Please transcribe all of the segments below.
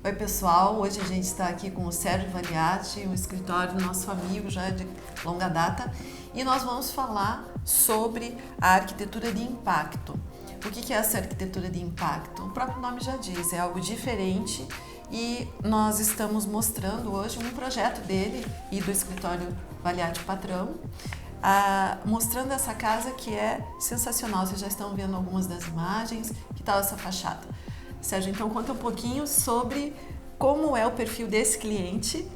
Oi pessoal, hoje a gente está aqui com o Sérgio Valiati, um escritório nosso amigo já de longa data, e nós vamos falar sobre a arquitetura de impacto. O que é essa arquitetura de impacto? O próprio nome já diz, é algo diferente e nós estamos mostrando hoje um projeto dele e do escritório Valiati Patrão, mostrando essa casa que é sensacional. Vocês já estão vendo algumas das imagens. Que tal essa fachada? Sérgio, então conta um pouquinho sobre como é o perfil desse cliente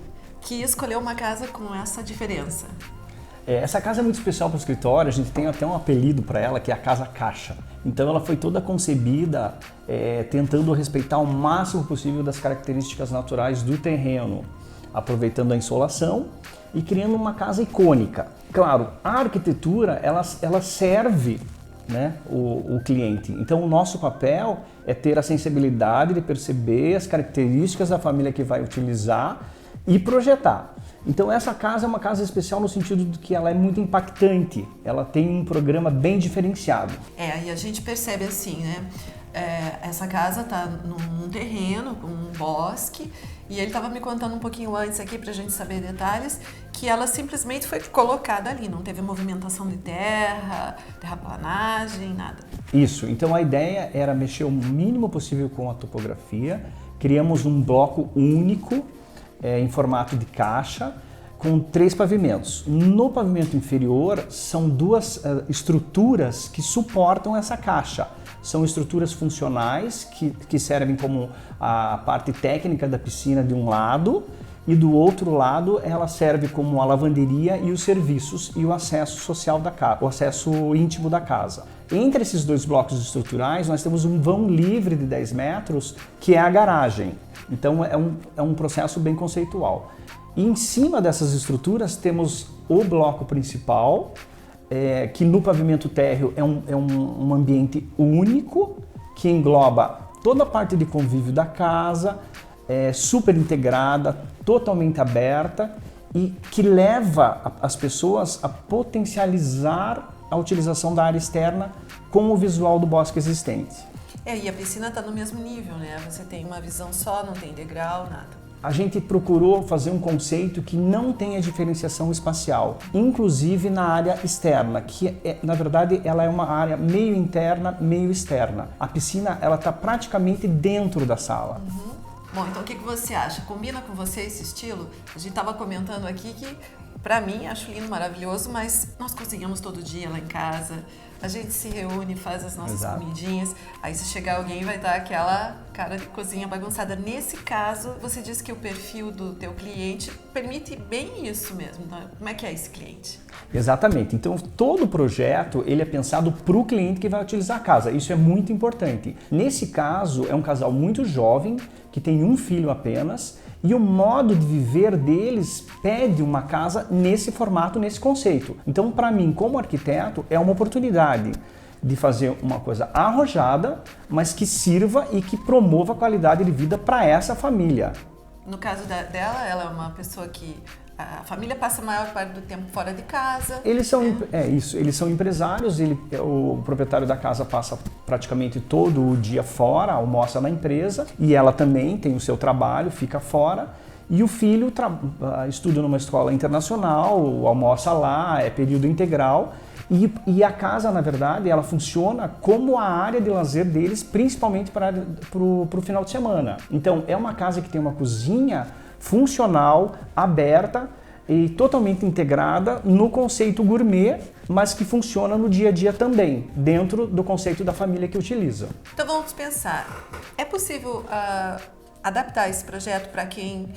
que escolheu uma casa com essa diferença. Essa casa é muito especial para o escritório, a gente tem até um apelido para ela, que é a Casa Caixa. Então ela foi toda concebida tentando respeitar o máximo possível das características naturais do terreno, aproveitando a insolação e criando uma casa icônica. Claro, a arquitetura ela serve, né, o cliente. Então o nosso papel é ter a sensibilidade de perceber as características da família que vai utilizar e projetar. Então essa casa é uma casa especial no sentido de que ela é muito impactante, ela tem um programa bem diferenciado. E a gente percebe assim, né? Essa casa está num terreno, com um bosque, e ele estava me contando um pouquinho antes aqui para a gente saber detalhes, que ela simplesmente foi colocada ali, não teve movimentação de terra, terraplanagem, nada. Isso, então a ideia era mexer o mínimo possível com a topografia, criamos um bloco único, em formato de caixa, com 3 pavimentos. No pavimento inferior são 2 estruturas que suportam essa caixa. São estruturas funcionais que servem como a parte técnica da piscina de um lado, e do outro lado ela serve como a lavanderia e os serviços e o acesso social da casa, o acesso íntimo da casa. Entre esses 2 blocos estruturais nós temos um vão livre de 10 metros que é a garagem. Então é um processo bem conceitual. E em cima dessas estruturas temos o bloco principal, que no pavimento térreo é um ambiente único, que engloba toda a parte de convívio da casa, super integrada, totalmente aberta e que leva as pessoas a potencializar a utilização da área externa com o visual do bosque existente. E a piscina está no mesmo nível, né? Você tem uma visão só, não tem degrau, nada. A gente procurou fazer um conceito que não tenha diferenciação espacial, inclusive na área externa, que na verdade ela é uma área meio interna, meio externa. A piscina ela está praticamente dentro da sala. Uhum. Bom, então o que você acha? Combina com você esse estilo? A gente estava comentando aqui que, para mim, acho lindo, maravilhoso, mas nós cozinhamos todo dia lá em casa, a gente se reúne, faz as nossas comidinhas, aí se chegar alguém vai estar aquela cara de cozinha bagunçada. Nesse caso, você disse que o perfil do teu cliente permite bem isso mesmo. Então, como é que é esse cliente? Exatamente. Então, todo o projeto ele é pensado para o cliente que vai utilizar a casa. Isso é muito importante. Nesse caso, é um casal muito jovem, que tem um filho apenas, e o modo de viver deles pede uma casa nesse formato, nesse conceito. Então, para mim, como arquiteto, é uma oportunidade de fazer uma coisa arrojada, mas que sirva e que promova a qualidade de vida para essa família. No caso dela, ela é uma pessoa que a família passa a maior parte do tempo fora de casa. Eles são, eles são empresários, o proprietário da casa passa praticamente todo o dia fora, almoça na empresa, e ela também tem o seu trabalho, fica fora, e o filho estuda numa escola internacional, almoça lá, é período integral, e a casa, na verdade, ela funciona como a área de lazer deles, principalmente para o final de semana. Então, é uma casa que tem uma cozinha funcional, aberta e totalmente integrada no conceito gourmet, mas que funciona no dia a dia também, dentro do conceito da família que utiliza. Então vamos pensar, é possível adaptar esse projeto para quem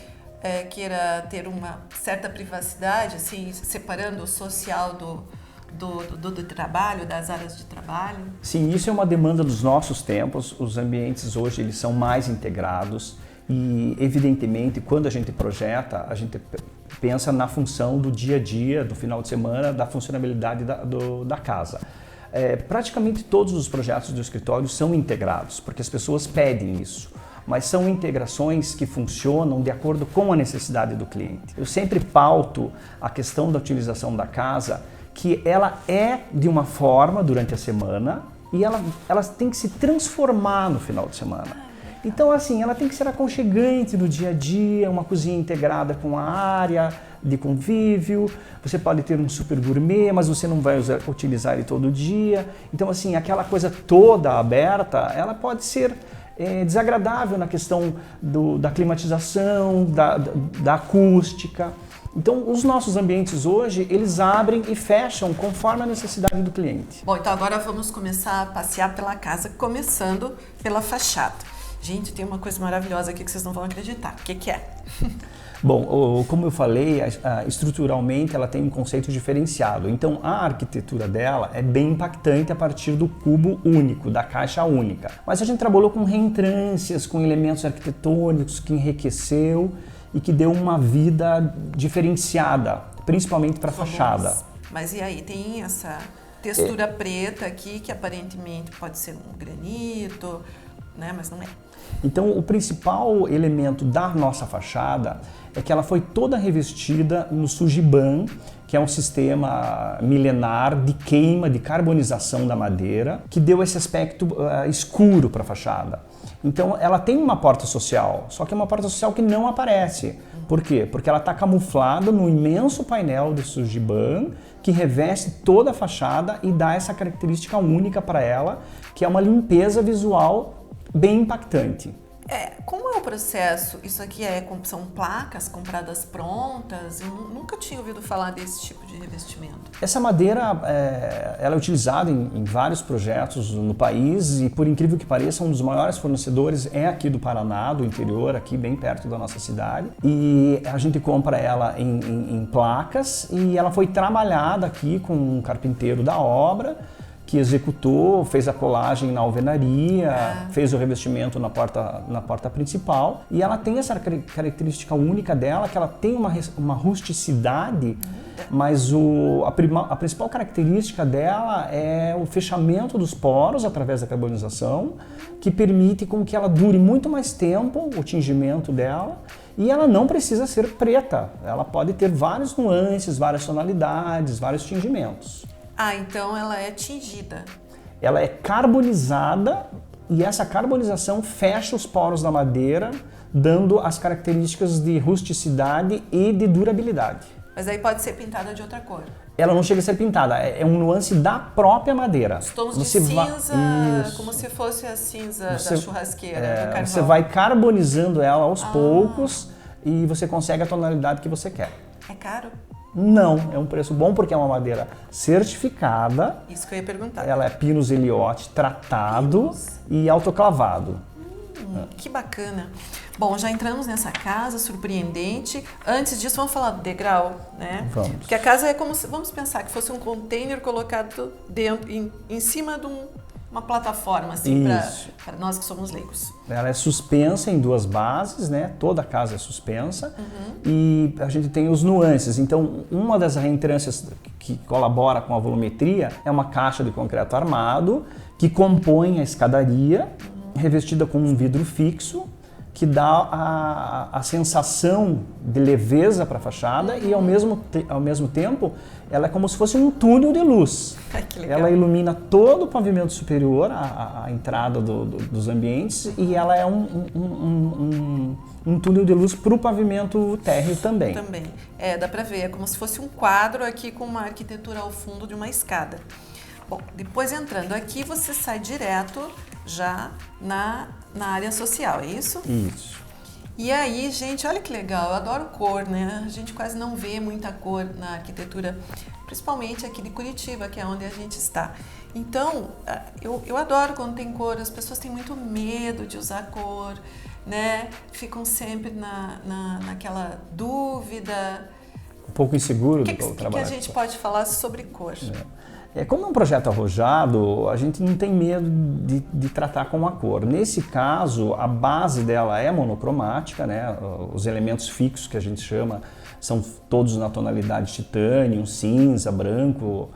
queira ter uma certa privacidade, assim, separando o social do trabalho, das áreas de trabalho? Sim, isso é uma demanda dos nossos tempos. Os ambientes hoje eles são mais integrados. E, evidentemente, quando a gente projeta, a gente pensa na função do dia a dia, do final de semana, da funcionalidade da casa. Praticamente todos os projetos do escritório são integrados, porque as pessoas pedem isso. Mas são integrações que funcionam de acordo com a necessidade do cliente. Eu sempre pauto a questão da utilização da casa, que ela é de uma forma durante a semana e ela tem que se transformar no final de semana. Então, assim, ela tem que ser aconchegante no dia a dia, uma cozinha integrada com a área de convívio. Você pode ter um super gourmet, mas você não vai utilizar ele todo dia. Então, assim, aquela coisa toda aberta, ela pode ser desagradável na questão da climatização, da acústica. Então, os nossos ambientes hoje, eles abrem e fecham conforme a necessidade do cliente. Bom, então agora vamos começar a passear pela casa, começando pela fachada. Gente, tem uma coisa maravilhosa aqui que vocês não vão acreditar. O que é? Bom, como eu falei, estruturalmente ela tem um conceito diferenciado. Então, a arquitetura dela é bem impactante a partir do cubo único, da caixa única. Mas a gente trabalhou com reentrâncias, com elementos arquitetônicos que enriqueceu e que deu uma vida diferenciada, principalmente para a fachada. Mas e aí, tem essa textura preta aqui, que aparentemente pode ser um granito, né? Mas não é. Então, o principal elemento da nossa fachada é que ela foi toda revestida no Sujiban, que é um sistema milenar de queima, de carbonização da madeira, que deu esse aspecto escuro para a fachada. Então, ela tem uma porta social, só que é uma porta social que não aparece. Por quê? Porque ela está camuflada no imenso painel de Sujiban, que reveste toda a fachada e dá essa característica única para ela, que é uma limpeza visual bem impactante. Como é o processo? Isso aqui são placas compradas prontas? Eu nunca tinha ouvido falar desse tipo de revestimento. Essa madeira ela é utilizada em vários projetos no país e, por incrível que pareça, um dos maiores fornecedores é aqui do Paraná, do interior, aqui bem perto da nossa cidade. E a gente compra ela em placas e ela foi trabalhada aqui com um carpinteiro da obra, que executou, fez a colagem na alvenaria, fez o revestimento na porta principal. E ela tem essa característica única dela, que ela tem uma rusticidade, mas a principal característica dela é o fechamento dos poros através da carbonização, que permite com que ela dure muito mais tempo, o tingimento dela, e ela não precisa ser preta. Ela pode ter várias nuances, várias tonalidades, vários tingimentos. Então ela é tingida. Ela é carbonizada e essa carbonização fecha os poros da madeira, dando as características de rusticidade e de durabilidade. Mas aí pode ser pintada de outra cor. Ela não chega a ser pintada, é um nuance da própria madeira. Os tons de cinza, como se fosse a cinza da churrasqueira, do carvão. Você vai carbonizando ela aos poucos e você consegue a tonalidade que você quer. É caro? Não, é um preço bom porque é uma madeira certificada. Isso que eu ia perguntar. Ela é Pinus Eliotti tratado e autoclavado. Que bacana. Bom, já entramos nessa casa surpreendente. Antes disso, vamos falar do degrau, né? Vamos. Porque a casa é como se, vamos pensar que fosse um container colocado dentro, em cima de uma plataforma, assim, para nós que somos leigos. Ela é suspensa em duas bases, né? Toda a casa é suspensa e a gente tem os nuances. Então, uma das reentrâncias que colabora com a volumetria é uma caixa de concreto armado que compõe a escadaria, revestida com um vidro fixo, que dá a sensação de leveza para a fachada e ao mesmo tempo ela é como se fosse um túnel de luz. Que legal. Ela ilumina todo o pavimento superior, a entrada dos ambientes, e ela é um túnel de luz para o pavimento térreo também. Também. Dá para ver, é como se fosse um quadro aqui com uma arquitetura ao fundo de uma escada. Bom, depois entrando aqui, você sai direto já na área social, é isso? Isso. E aí, gente, olha que legal, eu adoro cor, né? A gente quase não vê muita cor na arquitetura, principalmente aqui de Curitiba, que é onde a gente está. Então, eu adoro quando tem cor, as pessoas têm muito medo de usar cor, né? Ficam sempre naquela dúvida. Um pouco inseguro do trabalho. O que a gente pode falar sobre cor? Como é um projeto arrojado, a gente não tem medo de tratar com a cor. Nesse caso, a base dela é monocromática, né? Os elementos fixos que a gente chama são todos na tonalidade titânio, cinza, branco.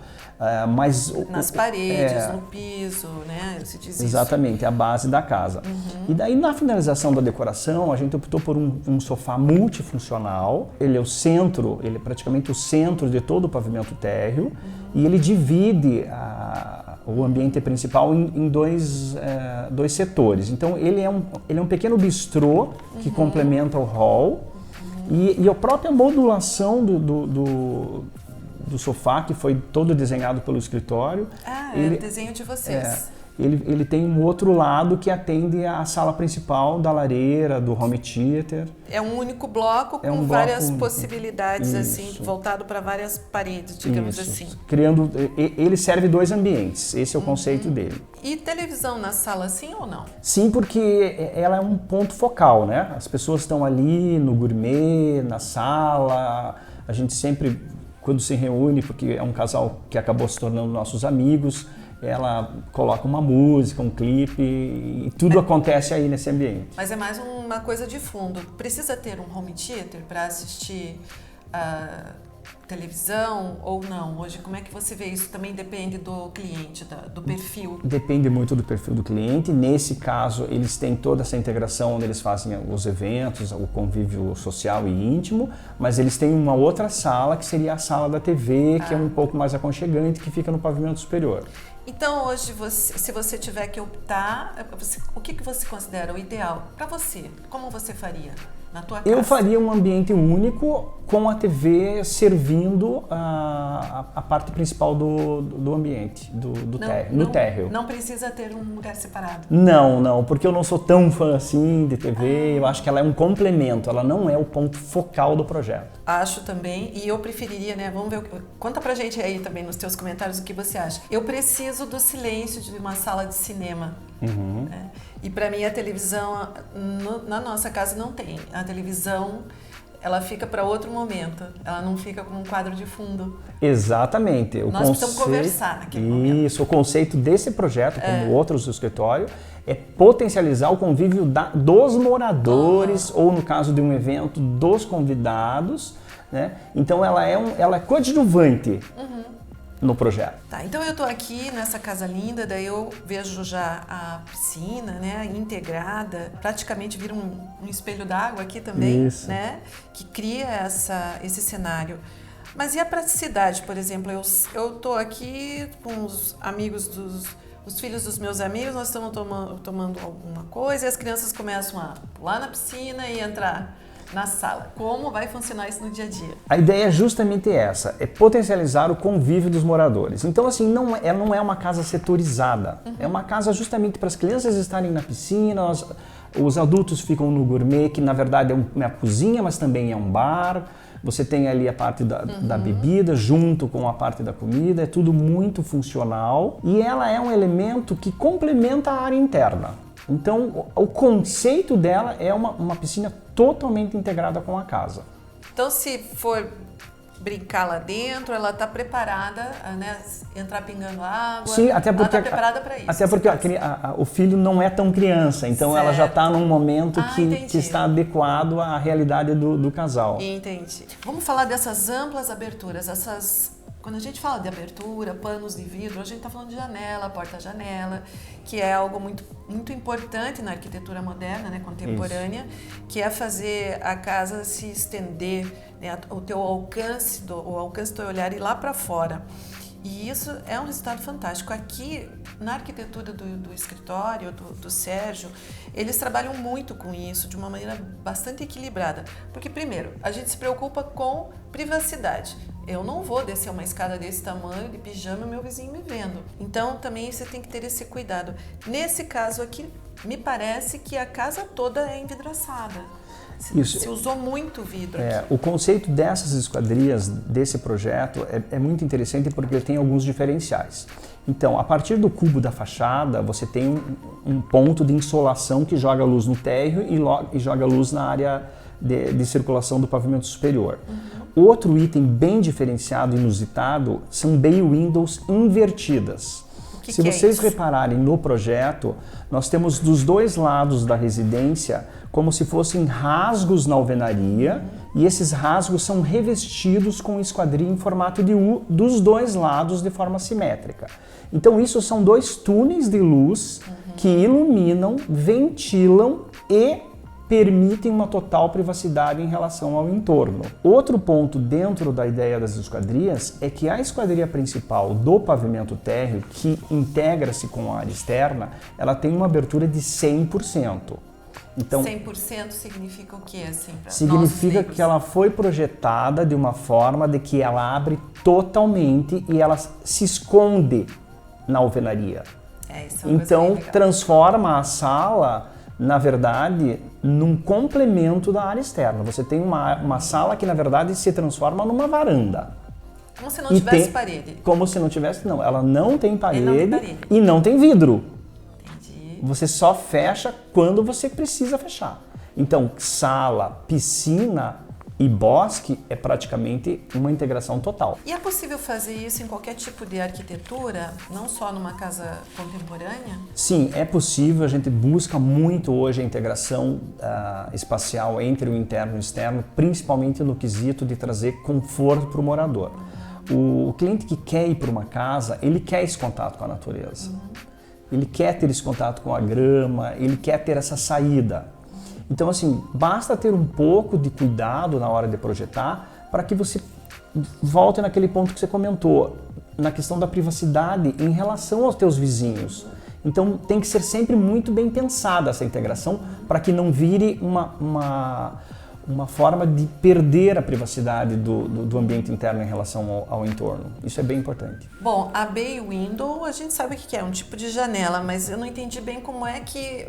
Mas nas paredes, no piso, né? Se diz exatamente, isso. É a base da casa. E daí, na finalização da decoração, a gente optou por um sofá multifuncional. Ele é praticamente o centro de todo o pavimento térreo e ele divide O ambiente principal em dois setores. Então ele é um pequeno bistrô que complementa o hall e a própria modulação do sofá, que foi todo desenhado pelo escritório. É o desenho de vocês. Ele tem um outro lado que atende à sala principal da lareira, do home theater. É um único bloco com várias possibilidades, assim, voltado para várias paredes, digamos assim. Ele serve 2 ambientes, esse é o conceito dele. E televisão na sala, sim ou não? Sim, porque ela é um ponto focal, né? As pessoas estão ali no gourmet, na sala, a gente sempre, quando se reúne, porque é um casal que acabou se tornando nossos amigos, ela coloca uma música, um clipe e tudo acontece aí nesse ambiente. Mas é mais uma coisa de fundo. Precisa ter um home theater para assistir televisão ou não? Hoje, como é que você vê isso? Também depende do cliente, do perfil. Depende muito do perfil do cliente. Nesse caso, eles têm toda essa integração onde eles fazem os eventos, o convívio social e íntimo, mas eles têm uma outra sala, que seria a sala da TV, que é um pouco mais aconchegante, que fica no pavimento superior. Então, hoje, se você tiver que optar, o que você considera o ideal para você? Como você faria na tua casa? Eu faria um ambiente único com a TV servindo a parte principal do ambiente, no térreo. Não precisa ter um lugar separado? Não, porque eu não sou tão fã assim de TV, eu acho que ela é um complemento, ela não é o ponto focal do projeto. Acho também, e eu preferiria, né, vamos ver, conta pra gente aí também nos teus comentários o que você acha. Eu preciso do silêncio de uma sala de cinema. Né? E pra mim a televisão, na nossa casa não tem. A televisão, ela fica para outro momento, ela não fica como um quadro de fundo. Exatamente. Nós precisamos conversar naquele momento. Isso, o conceito desse projeto, como outros do escritório, é potencializar o convívio dos moradores, ou no caso de um evento, dos convidados, né? Então ela é coadjuvante no projeto. Tá, então eu tô aqui nessa casa linda, daí eu vejo já a piscina, né, integrada, praticamente vira um espelho d'água aqui também, né, que cria esse cenário. Mas e a praticidade, por exemplo? Eu tô aqui com os amigos os filhos dos meus amigos, nós estamos tomando alguma coisa e as crianças começam a pular na piscina e entrar na sala. Como vai funcionar isso no dia a dia? A ideia é justamente essa, é potencializar o convívio dos moradores. Então, assim, não é uma casa setorizada, é uma casa justamente para as crianças estarem na piscina, os adultos ficam no gourmet, que na verdade é uma cozinha, mas também é um bar. Você tem ali a parte da bebida junto com a parte da comida, é tudo muito funcional e ela é um elemento que complementa a área interna. Então, o conceito dela é uma piscina totalmente integrada com a casa. Então, se for brincar lá dentro, ela está preparada, né? Entrar pingando água. Sim, até porque ela está preparada para isso. Até porque o filho não é tão criança, então ela já está num momento que está adequado à realidade do casal. Entendi. Vamos falar dessas amplas aberturas, quando a gente fala de abertura, panos de vidro, a gente está falando de janela, porta-janela, que é algo muito, muito importante na arquitetura moderna, né, contemporânea, que é fazer a casa se estender, né, o teu alcance, o alcance do teu olhar ir lá para fora. E isso é um resultado fantástico. Aqui, na arquitetura do escritório, do Sérgio, eles trabalham muito com isso, de uma maneira bastante equilibrada. Porque, primeiro, a gente se preocupa com privacidade. Eu não vou descer uma escada desse tamanho, de pijama, e meu vizinho me vendo. Então, também você tem que ter esse cuidado. Nesse caso aqui, me parece que a casa toda é envidraçada. Se usou muito vidro aqui. O conceito dessas esquadrias, desse projeto, é muito interessante porque ele tem alguns diferenciais. Então, a partir do cubo da fachada, você tem um ponto de insolação que joga luz no térreo e joga luz na área de circulação do pavimento superior. Outro item bem diferenciado e inusitado são bay windows invertidas. Se vocês repararem no projeto, nós temos dos dois lados da residência como se fossem rasgos na alvenaria e esses rasgos são revestidos com esquadria em formato de U dos dois lados de forma simétrica. Então isso são 2 túneis de luz que iluminam, ventilam e permitem uma total privacidade em relação ao entorno. Outro ponto dentro da ideia das esquadrias é que a esquadria principal do pavimento térreo, que integra-se com a área externa, ela tem uma abertura de 100%. Então, 100% significa o quê? Assim, significa que ela foi projetada de uma forma de que ela abre totalmente e ela se esconde na alvenaria. Isso é uma então, coisa bem legal. Transforma a sala, na verdade, num complemento da área externa. Você tem uma sala que, na verdade, se transforma numa varanda. Como se não tivesse parede. Como se não tivesse, não. Ela não tem parede e não tem vidro. Entendi. Você só fecha quando você precisa fechar. Então, sala, piscina e bosque é praticamente uma integração total. E é possível fazer isso em qualquer tipo de arquitetura, não só numa casa contemporânea? Sim, é possível. A gente busca muito hoje a integração espacial entre o interno e o externo, principalmente no quesito de trazer conforto para o morador. O cliente que quer ir para uma casa, ele quer esse contato com a natureza. Ele quer ter esse contato com a grama, ele quer ter essa saída. Então, assim, basta ter um pouco de cuidado na hora de projetar para que você volte naquele ponto que você comentou, na questão da privacidade em relação aos teus vizinhos. Então, tem que ser sempre muito bem pensada essa integração para que não vire uma forma de perder a privacidade do ambiente interno em relação ao entorno. Isso é bem importante. Bom, a Bay Window, a gente sabe o que é, um tipo de janela, mas eu não entendi bem como é que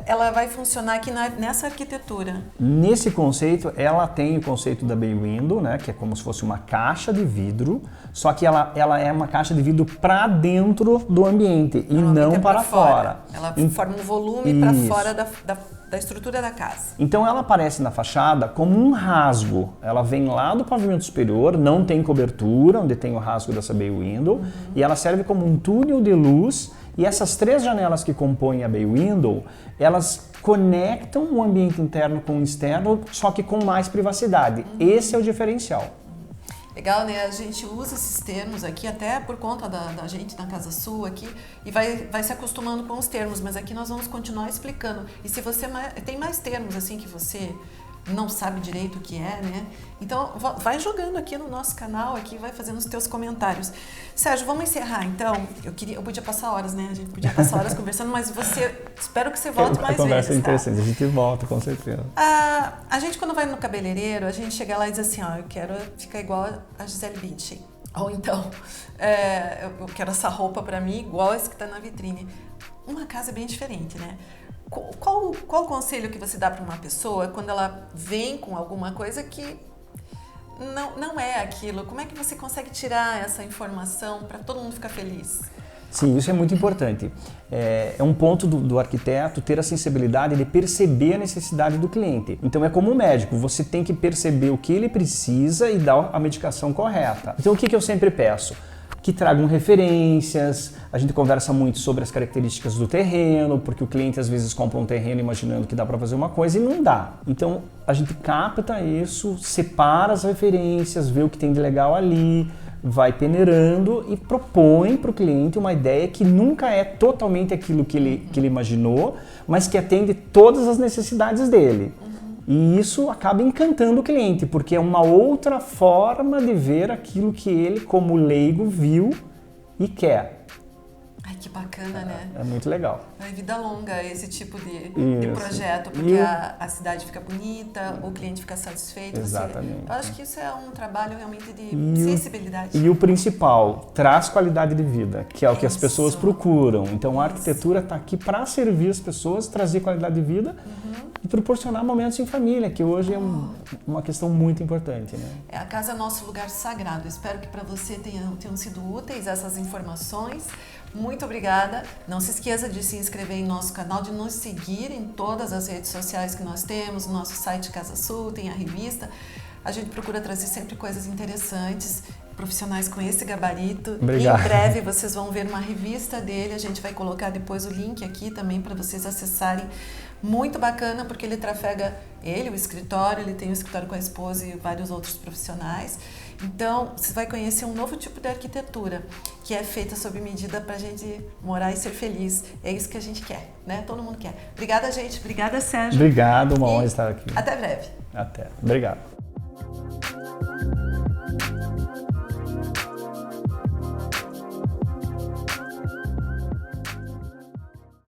ela vai funcionar aqui nessa arquitetura. Nesse conceito, ela tem o conceito da Bay Window, né, que é como se fosse uma caixa de vidro, só que ela é uma caixa de vidro para dentro do ambiente e não para fora. Ela forma um volume para fora da estrutura da casa. Então ela aparece na fachada como um rasgo. Ela vem lá do pavimento superior, não tem cobertura, onde tem o rasgo dessa Bay Window, e ela serve como um túnel de luz. E essas 3 janelas que compõem a Bay Window, elas conectam o ambiente interno com o externo, só que com mais privacidade. Esse é o diferencial. Legal, né? A gente usa esses termos aqui até por conta da gente na Casa Sul aqui e vai se acostumando com os termos, mas aqui nós vamos continuar explicando. E se você tem mais termos assim que você não sabe direito o que é, né? Então vai jogando aqui no nosso canal, aqui vai fazendo os teus comentários. Sérgio, vamos encerrar então. Eu podia passar horas, né? A gente podia passar horas conversando, mas espero que você volte mais vezes. A conversa é interessante, a gente volta com certeza. A gente quando vai no cabeleireiro, a gente chega lá e diz assim, ó, eu quero ficar igual a Gisele Bündchen. Ou então, eu quero essa roupa pra mim igual esse que tá na vitrine. Uma casa é bem diferente, né? Qual o conselho que você dá para uma pessoa quando ela vem com alguma coisa que não é aquilo? Como é que você consegue tirar essa informação para todo mundo ficar feliz? Sim, isso é muito importante. É um ponto do arquiteto ter a sensibilidade de perceber a necessidade do cliente. Então é como um médico, você tem que perceber o que ele precisa e dar a medicação correta. Então o que eu sempre peço? Que tragam referências, a gente conversa muito sobre as características do terreno, porque o cliente às vezes compra um terreno imaginando que dá para fazer uma coisa e não dá. Então a gente capta isso, separa as referências, vê o que tem de legal ali, vai peneirando e propõe para o cliente uma ideia que nunca é totalmente aquilo que ele imaginou, mas que atende todas as necessidades dele. E isso acaba encantando o cliente, porque é uma outra forma de ver aquilo que ele, como leigo, viu e quer. Ai, que bacana, né? É muito legal. É vida longa esse tipo de projeto, porque a cidade fica bonita, o cliente fica satisfeito. Exatamente. Eu acho que isso é um trabalho realmente de sensibilidade. E o principal, traz qualidade de vida, que é o que as pessoas procuram. Então a arquitetura está aqui para servir as pessoas, trazer qualidade de vida e proporcionar momentos em família, que hoje é uma questão muito importante, né? A casa é nosso lugar sagrado. Espero que para você tenham sido úteis essas informações. Muito obrigada. Não se esqueça de se inscrever em nosso canal, de nos seguir em todas as redes sociais que nós temos, no nosso site Casa Sul, tem a revista. A gente procura trazer sempre coisas interessantes, profissionais com esse gabarito. Obrigado. E em breve vocês vão ver uma revista dele, a gente vai colocar depois o link aqui também para vocês acessarem. Muito bacana, porque ele trafega o escritório, ele tem um escritório com a esposa e vários outros profissionais. Então, você vai conhecer um novo tipo de arquitetura, que é feita sob medida para a gente morar e ser feliz. É isso que a gente quer, né? Todo mundo quer. Obrigada, gente. Obrigada, Sérgio. Obrigado, uma honra estar aqui. Até breve. Até. Obrigado.